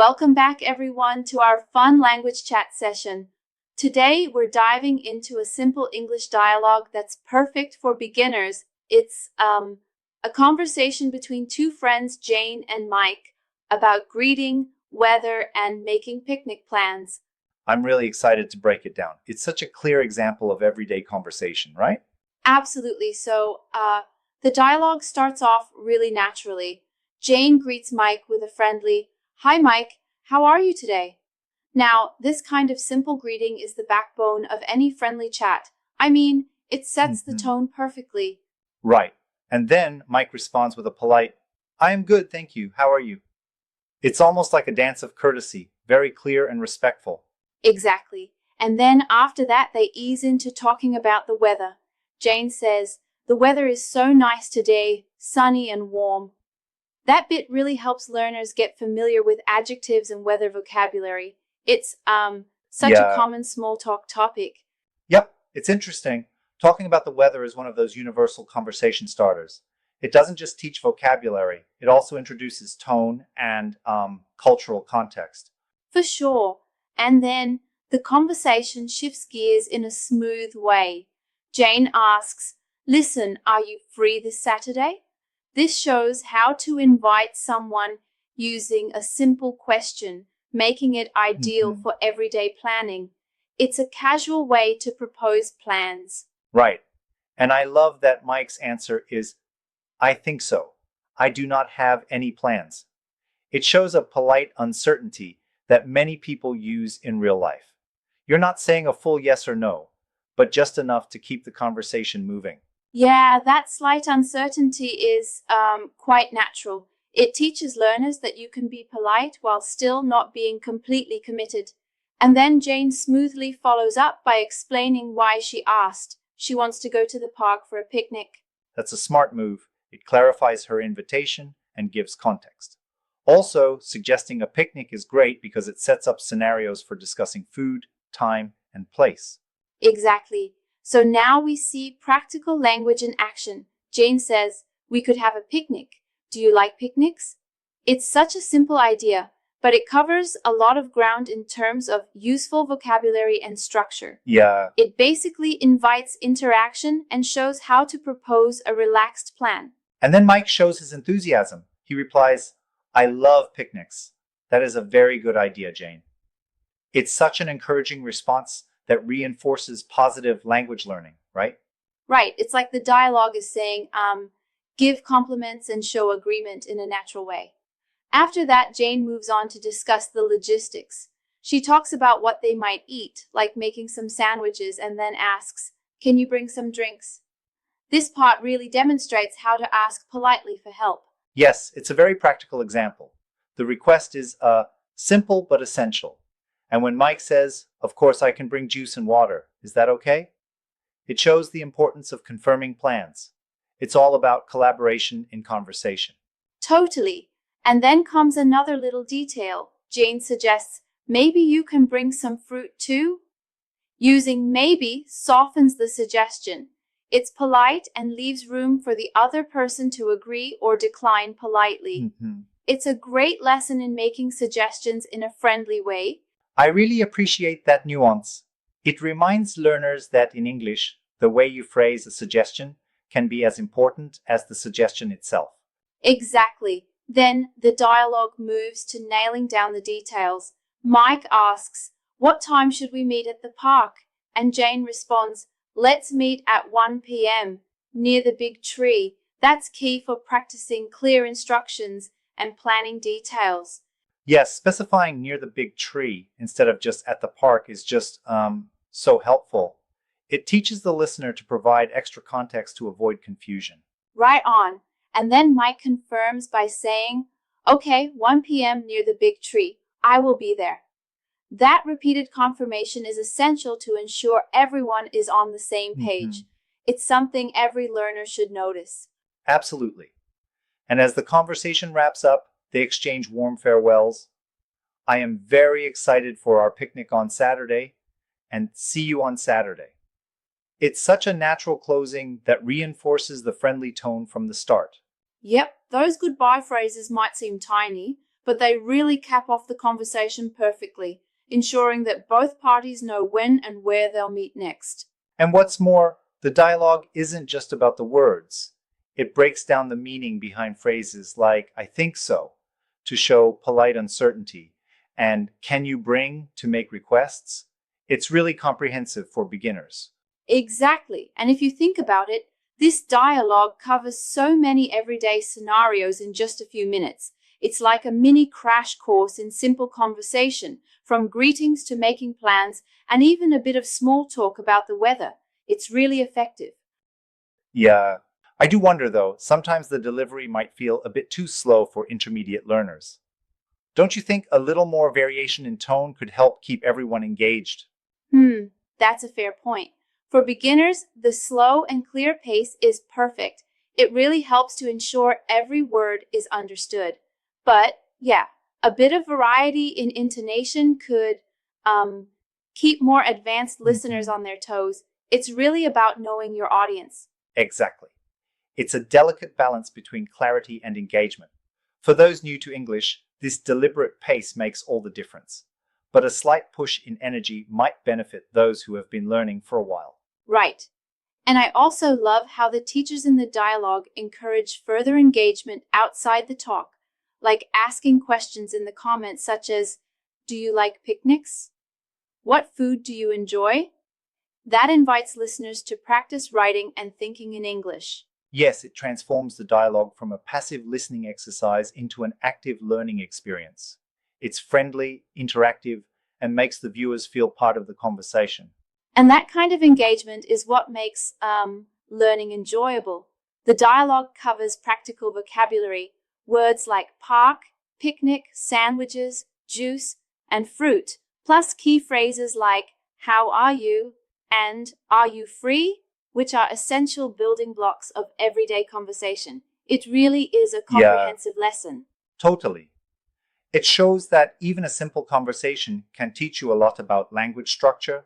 Welcome back, everyone, to our fun language chat session. Today, we're diving into a simple English dialogue that's perfect for beginners. It's a conversation between two friends, Jane and Mike, about greeting, weather, and making picnic plans. I'm really excited to break it down. It's such a clear example of everyday conversation, right? Absolutely. The dialogue starts off really naturally. Jane greets Mike with a friendly, "Hi, Mike, how are you today?" Now, this kind of simple greeting is the backbone of any friendly chat. I mean, it sets the Mhm. tone perfectly. Right. And then Mike responds with a polite, I am good, thank you. How are you? It's almost like a dance of courtesy, very clear and respectful. Exactly. And then after that, they ease into talking about the weather. Jane says, "The weather is so nice today, sunny and warm." That bit really helps learners get familiar with adjectives and weather vocabulary. It's such a Yeah. common small talk topic. Yep, it's interesting. Talking about the weather is one of those universal conversation starters. It doesn't just teach vocabulary, it also introduces tone and cultural context. For sure. And then the conversation shifts gears in a smooth way. Jane asks, "Listen, are you free this Saturday?" This shows how to invite someone using a simple question, making it ideal Mhm. for everyday planning. It's a casual way to propose plans. Right. And I love that Mike's answer is, I think so. I do not have any plans. It shows a polite uncertainty that many people use in real life. You're not saying a full yes or no, but just enough to keep the conversation moving. Yeah, that slight uncertainty is quite natural. It teaches learners that you can be polite while still not being completely committed. And then Jane smoothly follows up by explaining why she asked. She wants to go to the park for a picnic. That's a smart move. It clarifies her invitation and gives context. Also, suggesting a picnic is great because it sets up scenarios for discussing food, time, and place. Exactly. So now we see practical language in action. Jane says, "We could have a picnic. Do you like picnics?" It's such a simple idea, but it covers a lot of ground in terms of useful vocabulary and structure. Yeah, It basically invites interaction and shows how to propose a relaxed plan. and then Mike shows his enthusiasm. He replies, I love picnics. That is a very good idea, Jane. It's such an encouraging response that reinforces positive language learning, right? Right, it's like the dialogue is saying, give compliments and show agreement in a natural way. After that, Jane moves on to discuss the logistics. She talks about what they might eat, like making some sandwiches, and then asks, "Can you bring some drinks?" This part really demonstrates how to ask politely for help. Yes, it's a very practical example. The request is simple but essential. And when Mike says, Of course I can bring juice and water, is that okay? It shows the importance of confirming plans. It's all about collaboration in conversation. Totally. And then comes another little detail. Jane suggests, "Maybe you can bring some fruit too?" Using maybe softens the suggestion. It's polite and leaves room for the other person to agree or decline politely. Mhm. It's a great lesson in making suggestions in a friendly way. I really appreciate that nuance. It reminds learners that in English, the way you phrase a suggestion can be as important as the suggestion itself. Exactly. Then the dialogue moves to nailing down the details. Mike asks, "What time should we meet at the park?" And Jane responds, "Let's meet at 1 p.m. near the big tree." That's key for practicing clear instructions and planning details. Yes, specifying near the big tree instead of just at the park is just so helpful. It teaches the listener to provide extra context to avoid confusion. Right on. And then Mike confirms by saying, "Okay, 1 p.m. near the big tree. I will be there." That repeated confirmation is essential to ensure everyone is on the same page. Mhm. It's something every learner should notice. Absolutely. And as the conversation wraps up, they exchange warm farewells. I am very excited for our picnic on Saturday and see you on Saturday. It's such a natural closing that reinforces the friendly tone from the start. Yep, those goodbye phrases might seem tiny, but they really cap off the conversation perfectly, ensuring that both parties know when and where they'll meet next. And what's more, the dialogue isn't just about the words. It breaks down the meaning behind phrases like, I think so, to show polite uncertainty, and can you bring to make requests? It's really comprehensive for beginners. Exactly. And if you think about it, this dialogue covers so many everyday scenarios in just a few minutes. It's like a mini crash course in simple conversation, from greetings to making plans, and even a bit of small talk about the weather. It's really effective. Yeah, I do wonder though, sometimes the delivery might feel a bit too slow for intermediate learners. Don't you think a little more variation in tone could help keep everyone engaged? That's a fair point. For beginners, the slow and clear pace is perfect. It really helps to ensure every word is understood. But yeah, a bit of variety in intonation could keep more advanced listeners on their toes. It's really about knowing your audience. Exactly. It's a delicate balance between clarity and engagement. For those new to English, this deliberate pace makes all the difference. But a slight push in energy might benefit those who have been learning for a while. Right. And I also love how the teachers in the dialogue encourage further engagement outside the talk, like asking questions in the comments such as, do you like picnics? What food do you enjoy? That invites listeners to practice writing and thinking in English. Yes, it transforms the dialogue from a passive listening exercise into an active learning experience. It's friendly, interactive, and makes the viewers feel part of the conversation. And that kind of engagement is what makes learning enjoyable. The dialogue covers practical vocabulary, words like park, picnic, sandwiches, juice, and fruit, plus key phrases like how are you and are you free, which are essential building blocks of everyday conversation. It really is a comprehensive lesson. Totally. It shows that even a simple conversation can teach you a lot about language structure,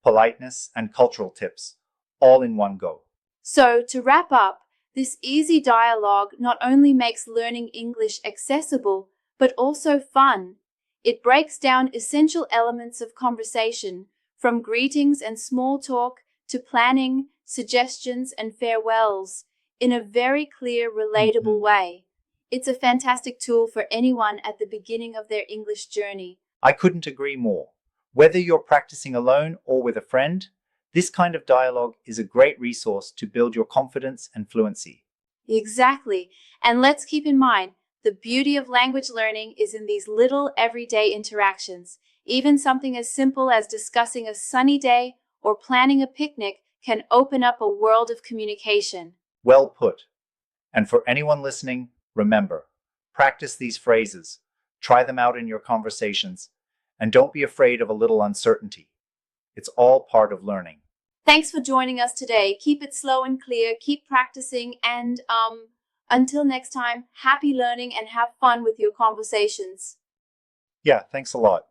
politeness, and cultural tips, all in one go. So, to wrap up, this easy dialogue not only makes learning English accessible, but also fun. It breaks down essential elements of conversation, from greetings and small talk to planning, suggestions, and farewells, in a very clear, relatable way. It's a fantastic tool for anyone at the beginning of their English journey. I couldn't agree more. Whether you're practicing alone or with a friend, this kind of dialogue is a great resource to build your confidence and fluency. Exactly. And let's keep in mind, the beauty of language learning is in these little everyday interactions. Even something as simple as discussing a sunny day or planning a picnic can open up a world of communication. Well put. And for anyone listening, remember, practice these phrases, try them out in your conversations, and don't be afraid of a little uncertainty. It's all part of learning. Thanks for joining us today. Keep it slow and clear, keep practicing, and until next time, happy learning and have fun with your conversations. Yeah, thanks a lot.